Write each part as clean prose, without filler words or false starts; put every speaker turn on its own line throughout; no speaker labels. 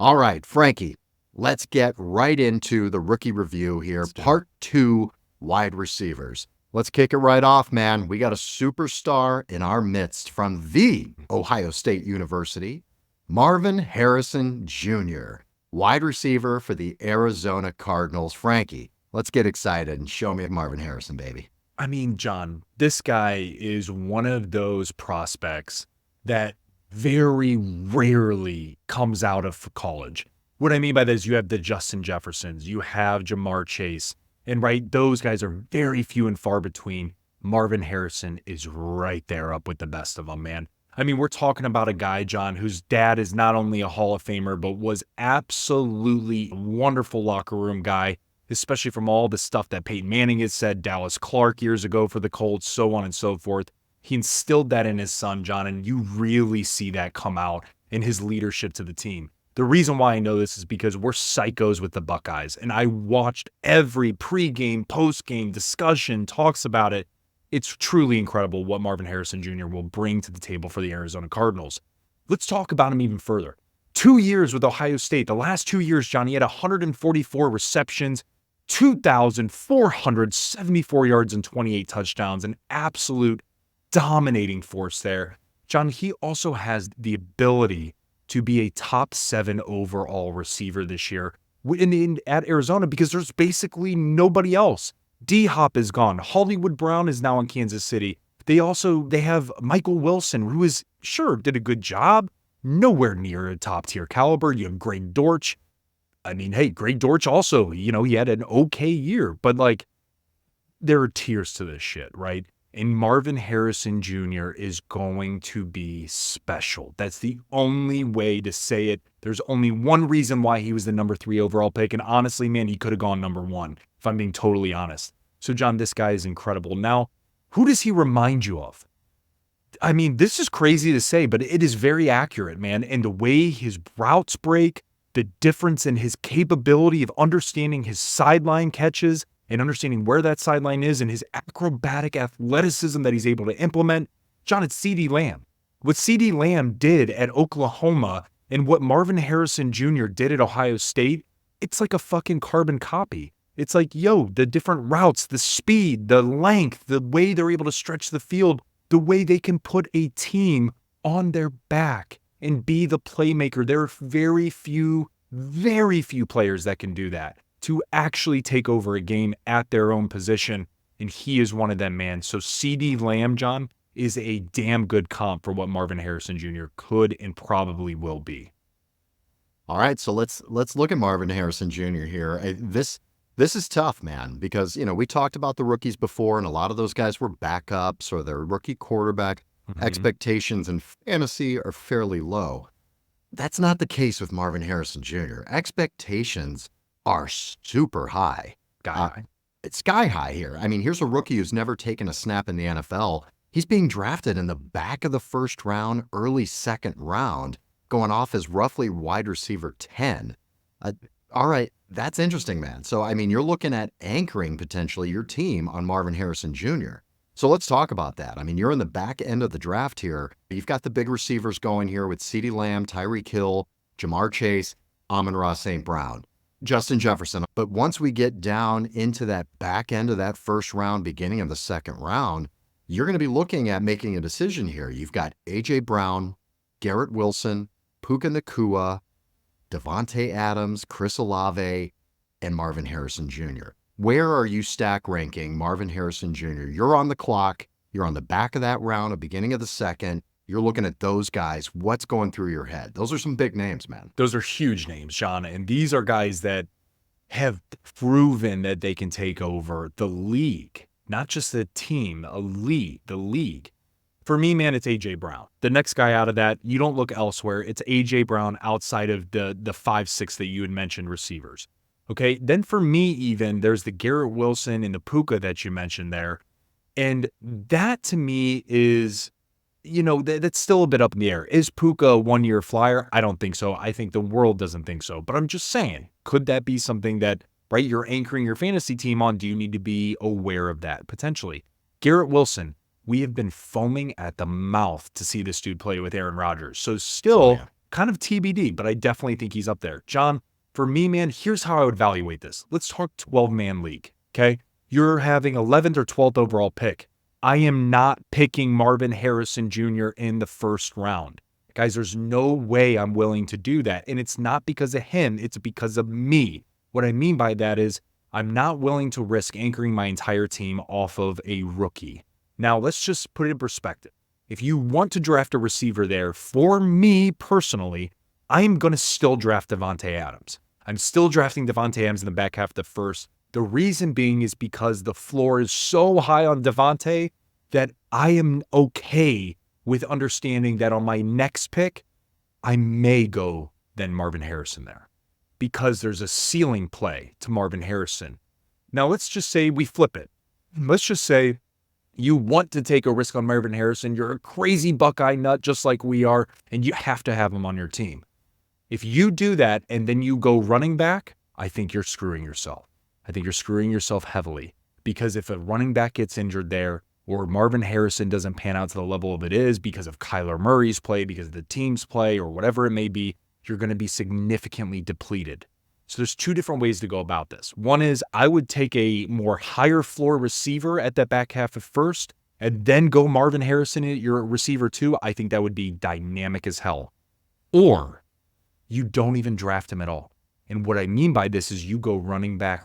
All right, Frankie, let's get right into the rookie review here. Part 2, wide receivers. Let's kick it right off, man. We got a superstar in our midst from the Ohio State University, Marvin Harrison Jr., wide receiver for the Arizona Cardinals. Frankie, let's get excited and show me Marvin Harrison, baby.
I mean, John, this guy is one of those prospects that very rarely comes out of college. What I mean by this, you have the Justin Jeffersons, you have Jamar Chase, and right, those guys are very few and far between. Marvin Harrison is right there up with the best of them, man. I mean, we're talking about a guy, John, whose dad is not only a Hall of Famer, but was absolutely a wonderful locker room guy, especially from all the stuff that Peyton Manning had said, Dallas Clark years ago for the Colts, so on and so forth. He instilled that in his son, John, and you really see that come out in his leadership to the team. The reason why I know this is because we're psychos with the Buckeyes, and I watched every pregame, postgame discussion, talks about it. It's truly incredible what Marvin Harrison Jr. will bring to the table for the Arizona Cardinals. Let's talk about him even further. 2 years with Ohio State. The last 2 years, John, he had 144 receptions, 2,474 yards and 28 touchdowns, an absolute dominating force there. John, he also has the ability to be a top 7 overall receiver this year at Arizona because there's basically nobody else. D-Hop is gone. Hollywood Brown is now in Kansas City. They have Michael Wilson, who did a good job. Nowhere near a top tier caliber. You have Greg Dortch. I mean, hey, Greg Dortch also, he had an okay year, but there are tiers to this shit, right? And Marvin Harrison Jr. is going to be special. That's the only way to say it. There's only one reason why he was the number 3 overall pick. And honestly, man, he could have gone number 1, if I'm being totally honest. So, John, this guy is incredible. Now, who does he remind you of? I mean, this is crazy to say, but it is very accurate, man. And the way his routes break, the difference in his capability of understanding his sideline catches and understanding where that sideline is and his acrobatic athleticism that he's able to implement. John, it's CeeDee Lamb. What CeeDee Lamb did at Oklahoma and what Marvin Harrison Jr. did at Ohio State, it's like a fucking carbon copy. It's like, the different routes, the speed, the length, the way they're able to stretch the field, the way they can put a team on their back and be the playmaker. There are very few players that can do that, to actually take over a game at their own position, and he is one of them, man. So CeeDee Lamb, John, is a damn good comp for what Marvin Harrison Jr. could and probably will be.
All right, so let's look at Marvin Harrison Jr. here. This is tough, man, because we talked about the rookies before, and a lot of those guys were backups or their rookie quarterback. Expectations in fantasy are fairly low. That's not the case with Marvin Harrison Jr. Expectations are super high. It's sky high here. I mean, here's a rookie who's never taken a snap in the NFL. He's being drafted in the back of the first round, early second round, going off as roughly wide receiver 10. All right, that's interesting, man. So, I mean, you're looking at anchoring potentially your team on Marvin Harrison Jr. So let's talk about that. I mean, you're in the back end of the draft here. You've got the big receivers going here with CeeDee Lamb, Tyreek Hill, Jamar Chase, Amon-Ra St. Brown, Justin Jefferson. But once we get down into that back end of that first round, beginning of the second round, you're going to be looking at making a decision here. You've got A.J. Brown, Garrett Wilson, Puka Nacua, Devontae Adams, Chris Olave, and Marvin Harrison Jr. Where are you stack ranking Marvin Harrison Jr.? You're on the clock. You're on the back of that round, the beginning of the second. You're looking at those guys. What's going through your head? Those are some big names, man.
Those are huge names, John. And these are guys that have proven that they can take over the league, not just the team, the league. For me, man, it's A.J. Brown. The next guy out of that, you don't look elsewhere. It's A.J. Brown outside of the 5-6 that you had mentioned receivers. Okay, then for me even, there's the Garrett Wilson and the Puka that you mentioned there. And that to me is, that's still a bit up in the air. Is Puka a one-year flyer? I don't think so. I think the world doesn't think so. But I'm just saying, could that be something that, right, you're anchoring your fantasy team on? Do you need to be aware of that potentially? Garrett Wilson, we have been foaming at the mouth to see this dude play with Aaron Rodgers. So still, kind of TBD, but I definitely think he's up there. John, for me, man, here's how I would evaluate this. Let's talk 12-man league, okay? You're having 11th or 12th overall pick. I am not picking Marvin Harrison Jr. in the first round. Guys, there's no way I'm willing to do that. And it's not because of him, it's because of me. What I mean by that is I'm not willing to risk anchoring my entire team off of a rookie. Now, let's just put it in perspective. If you want to draft a receiver there, for me personally, I'm going to still draft Devontae Adams. I'm still drafting Devontae Adams in the back half of the first. The reason being is because the floor is so high on Devontae that I am okay with understanding that on my next pick, I may go then Marvin Harrison there because there's a ceiling play to Marvin Harrison. Now, let's just say we flip it. Let's just say you want to take a risk on Marvin Harrison. You're a crazy Buckeye nut just like we are, and you have to have him on your team. If you do that and then you go running back, I think you're screwing yourself. I think you're screwing yourself heavily because if a running back gets injured there or Marvin Harrison doesn't pan out to the level of it is because of Kyler Murray's play, because of the team's play or whatever it may be, you're going to be significantly depleted. So there's two different ways to go about this. One is I would take a more higher floor receiver at that back half of first and then go Marvin Harrison at your receiver too. I think that would be dynamic as hell. Or you don't even draft him at all. And what I mean by this is you go running back.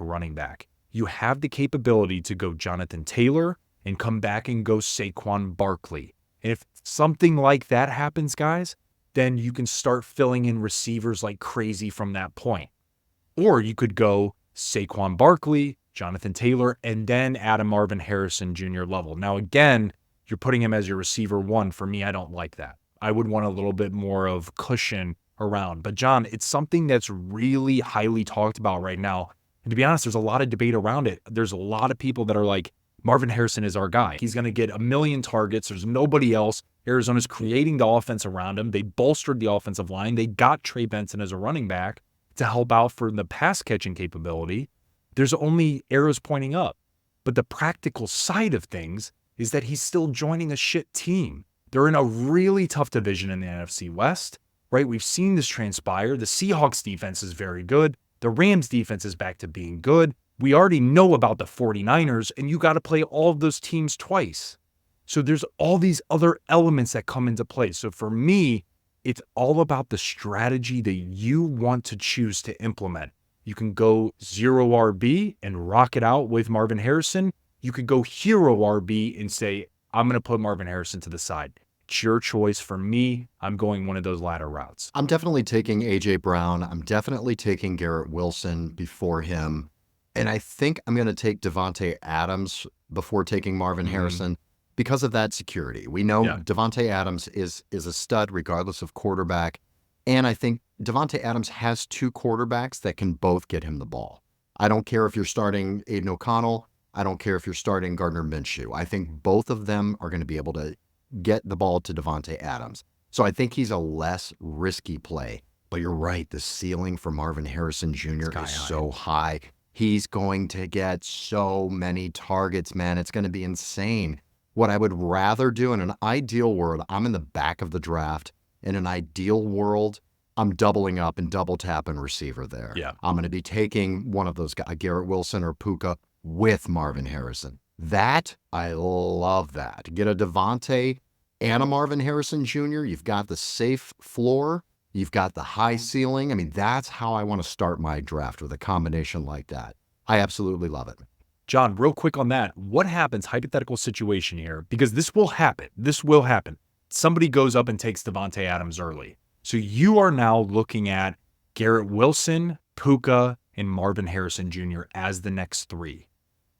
You have the capability to go Jonathan Taylor and come back and go Saquon Barkley. And if something like that happens, guys, then you can start filling in receivers like crazy from that point. Or you could go Saquon Barkley, Jonathan Taylor, and then add a Marvin Harrison Jr. level. Now, again, you're putting him as your receiver one. For me, I don't like that. I would want a little bit more of cushion around. But John, it's something that's really highly talked about right now. And to be honest, there's a lot of debate around it. There's a lot of people that are like, Marvin Harrison is our guy. He's going to get 1 million targets. There's nobody else. Arizona's creating the offense around him. They bolstered the offensive line. They got Trey Benson as a running back to help out for the pass catching capability. There's only arrows pointing up. But the practical side of things is that he's still joining a shit team. They're in a really tough division in the NFC West, right? We've seen this transpire. The Seahawks defense is very good. The Rams defense is back to being good. We already know about the 49ers, and you got to play all of those teams twice. So there's all these other elements that come into play. So for me, it's all about the strategy that you want to choose to implement. You can go 0 RB and rock it out with Marvin Harrison. You could go hero RB and say, I'm going to put Marvin Harrison to the side. It's your choice. For me, I'm going one of those latter routes.
I'm definitely taking A.J. Brown. I'm definitely taking Garrett Wilson before him. And I think I'm going to take Devontae Adams before taking Marvin Harrison because of that security. We know Devontae Adams is a stud regardless of quarterback. And I think Devontae Adams has two quarterbacks that can both get him the ball. I don't care if you're starting Aiden O'Connell. I don't care if you're starting Gardner Minshew. I think both of them are going to be able to get the ball to Devontae Adams. So I think he's a less risky play. But you're right, the ceiling for Marvin Harrison Jr. is so high. He's going to get so many targets, man. It's going to be insane. What I would rather do in an ideal world, I'm in the back of the draft. In an ideal world, I'm doubling up and double tapping receiver there.
Yeah.
I'm going to be taking one of those guys, Garrett Wilson or Puka, with Marvin Harrison. That, I love that. Get a Devontae and a Marvin Harrison Jr. You've got the safe floor. You've got the high ceiling. I mean, that's how I want to start my draft, with a combination like that. I absolutely love it.
John, real quick on that. What happens, hypothetical situation here, because this will happen. This will happen. Somebody goes up and takes Devontae Adams early. So you are now looking at Garrett Wilson, Puka, and Marvin Harrison Jr. as the next three.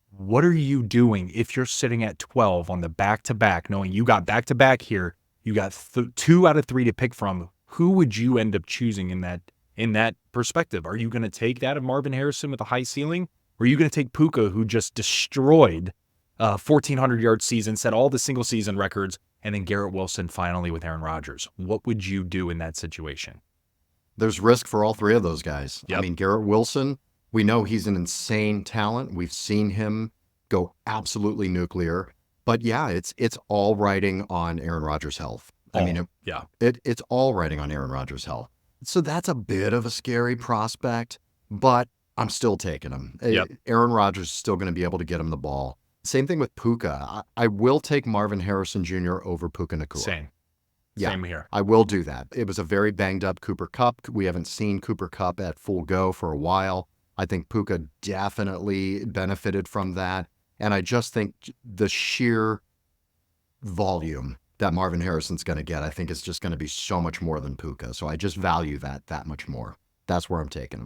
What are you doing if you're sitting at 12 on the back-to-back, knowing you got back-to-back here, you got 2 out of 3 to pick from? Who would you end up choosing in that perspective? Are you going to take that of Marvin Harrison with a high ceiling? Or are you going to take Puka, who just destroyed a 1,400-yard season, set all the single-season records, and then Garrett Wilson finally with Aaron Rodgers? What would you do in that situation?
There's risk for all three of those guys.
Yep.
I mean, Garrett Wilson, we know he's an insane talent. We've seen him go absolutely nuclear. But yeah, it's all riding on Aaron Rodgers' health. I mean,
yeah.
it's all riding on Aaron Rodgers' health. So that's a bit of a scary prospect, but I'm still taking him.
Yep.
Aaron Rodgers is still going to be able to get him the ball. Same thing with Puka. I will take Marvin Harrison Jr. over Puka Nacua.
Same.
Yeah,
Same here.
I will do that. It was a very banged up Cooper Kupp. We haven't seen Cooper Kupp at full go for a while. I think Puka definitely benefited from that. And I just think the sheer volume that Marvin Harrison's going to get, I think is just going to be so much more than Puka. So I just value that much more. That's where I'm taking him.